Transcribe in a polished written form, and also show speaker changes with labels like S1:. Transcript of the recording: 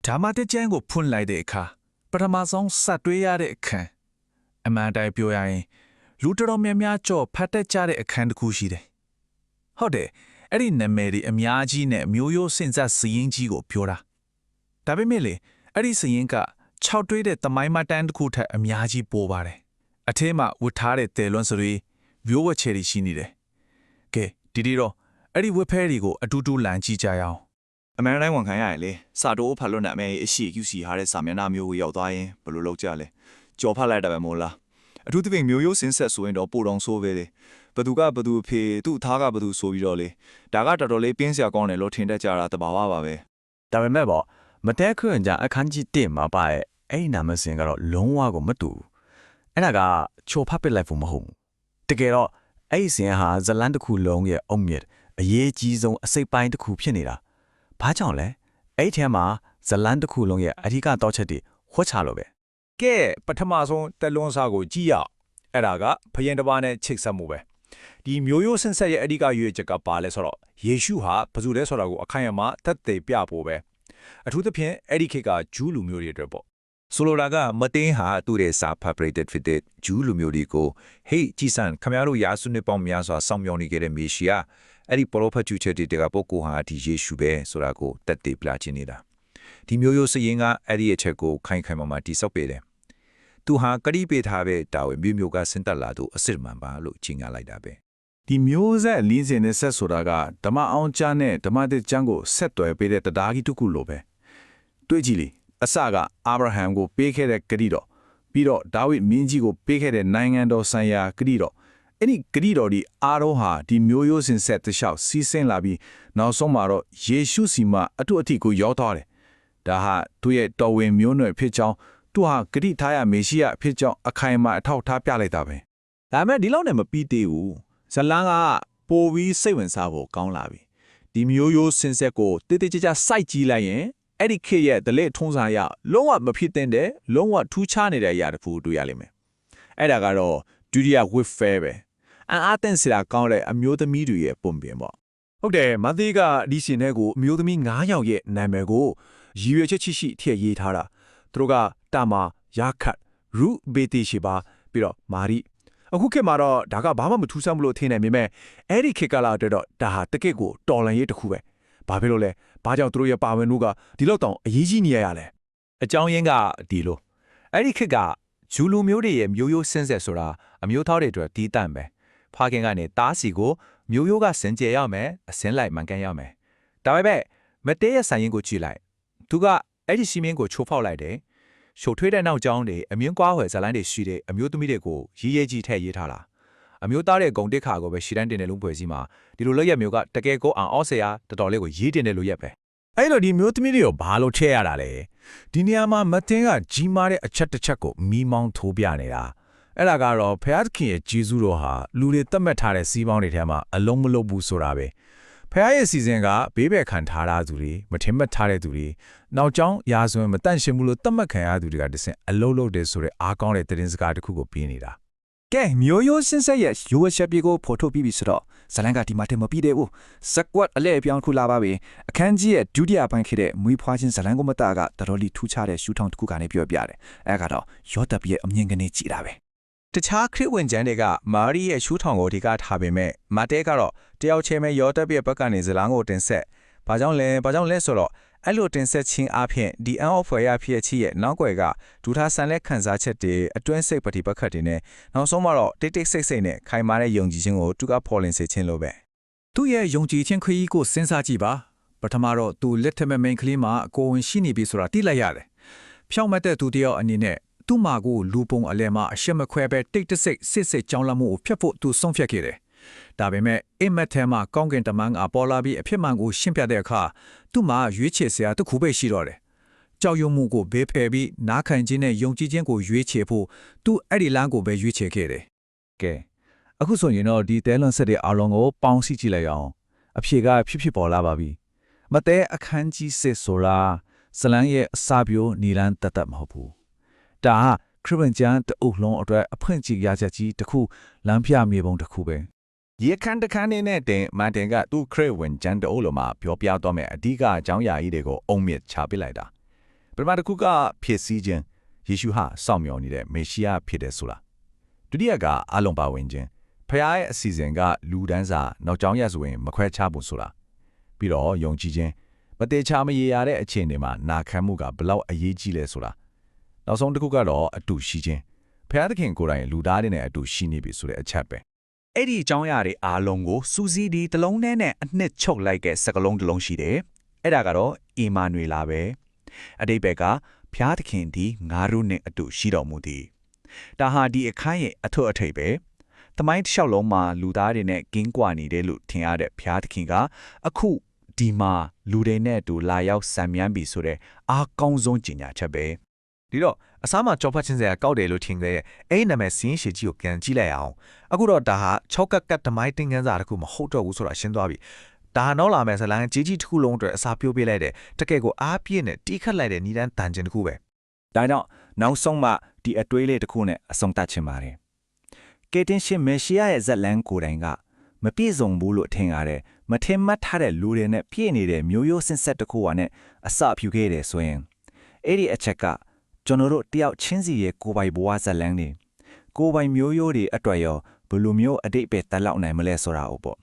S1: ဒါမှတဲ့ကျန်းကိုဖွင့်လိုက်တဲ့အခါပထမဆုံးစတွေ့ရတဲ့အခန်းအမှန်တိုင်းပြောရရင်လူတော်များများကြော်ဖတ်တတ်ကြတဲ့အခန်းတစ်ခုရှိတယ်။ဟုတ်တယ်အဲ့ဒီနာမည်တွေအများကြီးနဲ့မျိုးရိုးစင်စက်စည်ရင်ကြီးကိုပြောတာ။ဒါပေမဲ့လေအဲ့ဒီစည်ရင်က6တွေးတဲ့သမိုင်းမတန်းတစ်ခုထက်အများကြီးပိုပါတယ်။အထဲမှာဝတ်ထားတဲ့တဲလွန်းစတွေမျိုးဝက်ချယ်တွေရှိနေတယ်။ကဲဒီတော့အဲ့ဒီဝက်ဖဲတွေကိုအတူတူလမ်းကြည့်ကြရအောင်
S2: အမှန်တိုင်းဝန်ခံရရင်လေစာတိုးဖတ်လို့နာမည်အရှိ QC ဟာတဲ့စာမျက်နှာမျိုးကိုရောက်သွားရင်ဘယ်လိုလုပ်ကြလဲကြော်ဖတ်လိုက်တာပဲမို့လားအထူးသဖြင့်မျိုးရိုးစင်းဆက်ဆိုရင်တော့ပိုတော်ဆိုးပဲလေဘသူကဘသူဖေသူ့သားကဘသူဆိုပြီးတော့လေဒါကတော်တော်လေးပြင်းစရာကောင်းတယ်လို့ထင်တတ်ကြတာတဘာဝပါပဲ
S3: ဒါပေမဲ့ပေါ့မတဲခွင့်ကြအခန်းကြီး1မှာပါရဲ့အဲ့ဒီနာမစင်ကတော့လုံးဝကိုမတူအဲ့ဒါကချိုဖတ်ပစ်လိုက်ဖို့မဟုတ်တကယ်တော့အဲ့ဒီစင်ဟာဇလန်တစ်ခုလုံးရဲ့အုံမြစ်အရေးကြီးဆုံးအစိပ်ပိုင်းတစ်ခုဖြစ်နေတာဘာကြောင့်လဲအဲ့ထဲမှာဇလန်တစ်ခုလုံးရဲ့အဓိကတော့ချက်တွေဟောချလို့ပဲက
S4: ဲပထမဆုံးတက်လွန်စာကိုကြည့်ရအဲ့ဒါကဖယင်တစ်ပါးနဲ့ချိတ်ဆက်မှုပဲဒီမျိုးရိုးဆင်းဆက်ရဲ့အဓိကရွေးချက်ကပါလဲဆိုတော့ယေရှုဟာဘယ်သူလဲဆိုတာကိုအခိုင်အမာသက်သေပြဖို့ပဲအထူးသဖြင့်အဲ့ဒီခေတ်ကဂျူးလူမျိုးတွေအတွက်ပေါ့
S5: ဆိုလိုတာကမတင်းဟာသူ့ရဲ့စာဖတ်ပရိသတ်ဖြစ်တဲ့ဂျူးလူမျိုးတွေကိုဟေးကြည်စံခမရတို့ရာစုနှစ်ပေါင်းများစွာစောင့်မျှော်နေခဲ့တဲ့မေရှိယာအဲ့ဒီပရောဖက်ကျူချက်တွေကပုဂ္ဂိုလ်ဟာဒီယေရှုပဲဆိုတာကိုတက်တည်ပြချင်နေတာဒီမျိုးရိုးစရင်ကအဲ့ဒီအချက်ကိုခိုင်ခိုင်မာမာတိဆောက်ပေးတယ်သူဟာကတိပေးထားတဲ့တာဝန်မျိုးကစင်တက်လာသူအစ်စ်မှန်ပါလို့ချင်ငါလိုက်တာပဲဒ
S1: ီမျိုးဆက်လင်းစင်တဲ့ဆက်ဆိုတာကဓမ္မအောင်ကျမ်းနဲ့ဓမ္မတဲ့ကျမ်းကိုဆက်သွယ်ပေးတဲ့တရားကြီးတစ်ခုလိုပဲတွေးကြည့်လေအစကအာဗြဟံကိုပေးခဲ့တဲ့ဂတိတော်ပြီးတော့ဒါဝိဒ်မင်းကြီးကိုပေးခဲ့တဲ့နိုင်ငံတော်ဆိုင်ရာဂတိတော်အဲ့ဒီဂတိတော်ဒီအားလုံးဟာဒီမျိုးရိုးစင်ဆက်တခြားစီးဆင်းလာပြီးနောက်ဆုံးမှာတော့ယေရှုစီမှာအထုအထိကိုရောက်သွားတယ်ဒါဟာသူ့ရဲ့တော်ဝင်မျိုးနွယ်ဖြစ်ကြောင်းသူဟာဂတိထားရမေရှိယဖြစ်ကြောင်းအခိုင်အမာအထောက်ထားပြလိုက်တာပဲ
S2: ဒါပေမဲ့ဒီလောက်နဲ့မပြီးသေးဘူးဇလန်းကပိုပြီးစိတ်ဝင်စားဖို့ကောင်းလာပြီဒီမျိုးရိုးစင်ဆက်ကိုတိတိကျကျစိုက်ကြည့်လိုက်ရင်အဲ့ဒီခေတ်ရဲ့ဒလက်ထုံးစံရလုံးဝမဖြစ်တဲ့လုံးဝထူးခြားနေတဲ့အရာတစ်ခုတွေ့ရလိမ့်မယ်အဲ့ဒါကတော့ဒုတိယဝစ်ဖဲပဲအားတင့်စရာကောင်းတဲ့အမျိုးသမီးတွေရဲ့ပုံပြင်ပေါ့
S4: ဟုတ်တယ်မသီးကဒီရှင်တဲ့ကိုအမျိုးသမီး9ယောက်ရဲ့နာမည်ကိုရည်ရွယ်ချက်ရှိထည့်ရေးထားတာသူတို့ကတာမာယာခတ်ရူဘေတီရှိပါပြီးတော့မာရီအခုခေတ်မှာတော့ဒါကဘာမှမထူးဆန်းဘူးလို့ထင်နေပေမဲ့အဲ့ဒီခေတ်ကလာတော့ဒါဟာတကယ့်ကိုတော်လန်ရေးတစ်ခုပဲဘာဖြစ်လို့လဲဘာကြောင့်သူတို့ရဲ့ပါဝင်မှုကဒီလောက်တောင်အရေးကြီးနေရလဲ
S5: အကြောင်းရင်းကဒီလိုအဲ့ဒီခေတ်ကဂျူလူမျိုးတွေရဲ့မျိုးရိုးစင်းဆက်ဆိုတာအမျိုးသားတွေအတွက်တီးတန့်ပဲဖခင်ကနေတားစီကိုမျိုးရိုးကစင်ကြယ်ရမယ်အစင်းလိုက်မှန်ကန်ရမယ်ဒါပေမဲ့မတဲရဲ့ဆိုင်ရင်ကိုကြည့်လိုက်သူကအဲ့ဒီစီမင်းကိုချိုးဖောက်လိုက်တယ်ရှုပ်ထွေးတဲ့နောက်ကျောင်းတွေအမြင့်ကွာဝယ်ဇလိုင်းတွေရှိတဲ့အမျိုးသမီးတွေကိုရေးရေးကြီးထည့်ရေးထားတာအမျိုးသားတဲ့ဂုံတက်ခါကိုပဲရှီတန်းတင်တဲ့လူဖွဲ့စည်းမှာဒီလိုလက်ရက်မျိုးကတကယ်ကိုအောင်အော့ဆရာတော်တော်လေးကိုရေးတင်တဲ့လူရက်ပဲအ
S4: ဲ့တော့ဒီမျိုးသမီးတွေကိုဘာလို့ထည့်ရတာလဲဒီနေရာမှာမတင်းကကြီးမားတဲ့အချက်တစ်ချက်ကိုမီးမောင်းထိုးပြနေတာအဲ့ဒါကတော့ဖျားသခင်ရဲ့ဂျေဇုတော်ဟာလူတွေသတ်မှတ်ထားတဲ့စီးပေါင်းတွေထဲမှာအလုံးမလုံးဘူးဆိုတာပဲဖျားရဲ့စီစဉ်ကဘေးဘက်ခံထားတာသူတွေမထင်မှတ်ထားတဲ့သူတွေနောက်ကျောင်းရာဇဝင်မတန့်ရှင်းဘူးလို့သတ်မှတ်ခံရသူတွေကတဆင့်အလုံးလုံးတယ်ဆိုတဲ့အားကောင်းတဲ့သတင်းစကားတစ်ခုကိုပြနေတာက
S2: ဲမျိုးရိုးစင်းဆက်ရဲ့ရိုးချက်ပြေကိုဖော်ထုတ်ပြီးပြီဆိုတော့ဇလန်ကဒီမှာတည်းမပြီးသေးဘူးစကွတ်အလဲအပြောင်းခုလာပါပြီအခန်းကြီးရဲ့ဒုတိယပိုင်းခဲ့တဲ့မွေးဖွားခြင်းဇလန်ကိုမတာကတော်တော်လေးထူးခြားတဲ့ရှူထောင်တစ်ခုကနေပြောပြတယ်အဲ့ကတော့ယောသပ်ရဲ့အမြင်ကနေကြည်တာပဲ
S5: တခြားခရစ်ဝင်ကျမ်းတွေကမာရီရဲ့ရှူထောင်ကိုအဓိကထားပေမဲ့မတဲကတော့တယောက်ချင်းပဲယောသပ်ရဲ့ဘက်ကနေဇလန်ကိုတင်ဆက်ဘာကြောင့်လဲဆိုတော့အဲ့လိုတင်ဆက်ခြင်းအပြင်ဒီအန်အော့ဖွယ်ရဖြစ်ချီရဲ့နောက်ွယ်ကဒူထားဆန်လက်ခံစားချက်တွေအတွင်းစိတ်ပฏิပတ်ခတ်တွေနဲ့နောက်ဆုံးမှာတော့တိတ်တိတ်ဆိတ်ဆိတ်နဲ့ခိုင်မာတဲ့ယုံကြည်ခြင်းကိုသူကဖော်လင့်စေခြင်းလို့ပဲသ
S1: ူ့ရဲ့ယုံကြည်ခြင်းခရီးကိုစဉ်းစားကြည့်ပါပထမတော့သူလက်ထက်မိန်ကလေးမှာအကိုဝင်ရှိနေပြီဆိုတာသိလိုက်ရတယ်ဖြောင့်မတ်တဲ့သူတယောက်အနေနဲ့သူ့မှာကိုလူပုံအလဲမှာအရှက်မခွဲပဲတိတ်တဆိတ်စစ်စစ်ကြောင်းလမှုကိုဖျက်ဖို့သူဆုံးဖြတ်ခဲ့တယ်ဒါပေမဲ့အိမ်မက်ထဲမှာကောင်းကင်တမန်ကပေါ်လာပြီးအဖြစ်မှန်ကိုရှင်းပြတဲ့အခါသူ့မှာရွေးချယ်စရာတစ်ခုပဲရှိတော့တယ်။ကြောက်ရွံ့မှုကိုဘေးဖယ်ပြီးနားခံခြင်းနဲ့ယုံကြည်ခြင်းကိုရွေးချယ်ဖို့သူအဲ့ဒီလမ်းကိုပဲရွေးချယ်ခဲ့တယ်
S3: ။ကဲအခုဆိုရင်တော့ဒီတဲလွန်ဆက်တဲ့အားလုံးကိုပေါင်းစည်းကြည့်လိုက်အောင်အဖြေကဖြစ်ပေါ်လာပါပြီ။မတဲအခန်းကြီးစစ်ဆိုတာဇလန်ရဲ့အစာပြိုနီလန်တတ်မဟုတ်ဘူး။ဒါဟာခရစ်ဝင်ကျမ်းတအုပ်လုံးအတွက်အဖွင့်ကြည့်ရချက်ကြီးတစ်ခုလမ်းပြမြေပုံတစ်ခုပဲ
S5: ရေခန်းတခန်းနဲ့တင်မန်တင်ကသူ့ခရစ်ဝင်ကျမ်းတအုပ်လုံးမှာပြောပြတော့မယ်အဓိကအကြောင်းအရာကြီးတွေကိုအုံမြစ်ချပစ်လိုက်တာ
S4: ပထမတစ်ခုကဖြစ်စည်းခြင်းယေရှုဟာစောင့်မျှော်နေတဲ့မေရှိယဖြစ်တယ်ဆိုတာဒုတိယကအလုံးပါဝင်ခြင်းဖခင်ရဲ့အစီအစဉ်ကလူဒန်းစာနောက်ကျောင်းရက်ဆိုရင်မခွဲခြားဘူးဆိုတာပြီးတော့ယုံကြည်ခြင်းမတေချာမရေရတဲ့အခြေအနေမှာနာခံမှုကဘလောက်အရေးကြီးလဲဆိုတာနောက်ဆုံးတစ်ခုကတော့အတူရှိခြင်းဖခင်သခင်ကိုယ်တိုင်လူသားတွေနဲ့အတူရှိနေပြီဆိုတဲ့အချက်ပဲ
S2: အဲ့ဒီအကြောင်းအရာတွေအားလုံးကိုစူးစီးဒီတစ်လုံးနဲ့အနှစ်ချုပ်လိုက်ကစကလုံးတစ်လုံးရှိတယ်အဲ့ဒါကတော့အီမာနွေလာပဲအတိတ်ဘက်ကဖျားသခင်ဒီငါတို့နဲ့အတူရှိတော်မူသည်ဒါဟာဒီအခန်းရဲ့အထွတ်အထိပ်ပဲသမိုင်းတစ်လျှောက်လုံးမှာလူသားတွေနဲ့ကင်းကွာနေတယ်လို့ထင်ရတဲ့ဖျားသခင်ကအခုဒီမှာလူတွေနဲ့အတူလာရောက်ဆံမြန်းပြီဆိုတဲ့အားကောင်းဆုံးကြီးညာချက်ပဲ
S5: ဒီတော့အစားမှာကြောဖတ်ချင်းစရာကောက်တယ်လို့ထင်ကြတဲ့အဲ့ဒီနာမည်စင်းရှည်ကြီးကိုပြန်ကြည့်လိုက်အောင်အခုတော့ဒါဟာ6ကတ်ဓမိုင်းတင်ကန်းစာတစ်ခုမဟုတ်တော့ဘူးဆိုတာရှင်းသွားပြီဒါနောက်လာမယ်ဇလန်ကြီးကြီးတစ်ခုလုံးအတွက်အစာပြိုးပေးလိုက်တယ်တကယ်ကိုအားပြည့်နဲ့တီးခတ်လိုက်တဲ့နီးတန်းတန်ကျင်တစ်ခုပဲ
S6: ဒါကြောင့်နောက်ဆုံးမှဒီအတွေးလေးတစ်ခုနဲ့အဆုံးသတ်ချင်ပါတယ်။ကေတင်ရှင်မေရှိယရဲ့ဇက်လန်ကိုယ်တိုင်ကမပြည့်စုံဘူးလို့ထင်ရတဲ့မထင်မှတ်ထားတဲ့လူတွေနဲ့ပြည့်နေတဲ့မျိုးရိုးစင်ဆက်တစ်ခုကနဲ့အစဖြူခဲ့တယ်ဆိုရင်အဲ့ဒီအချက်ကကျွန်တော်တို့တယောက်ချင်းစီရဲ့ကိုယ်ပိုင်ဘဝဇက်လန်တွေကိုယ်ပိုင်မျိုးရိုးတွေအတွက်ရောဘယ်လိုမျိုးအတိတ်ပဲတက်လောက်နိုင်မလဲဆိုတာ哦ပေါ့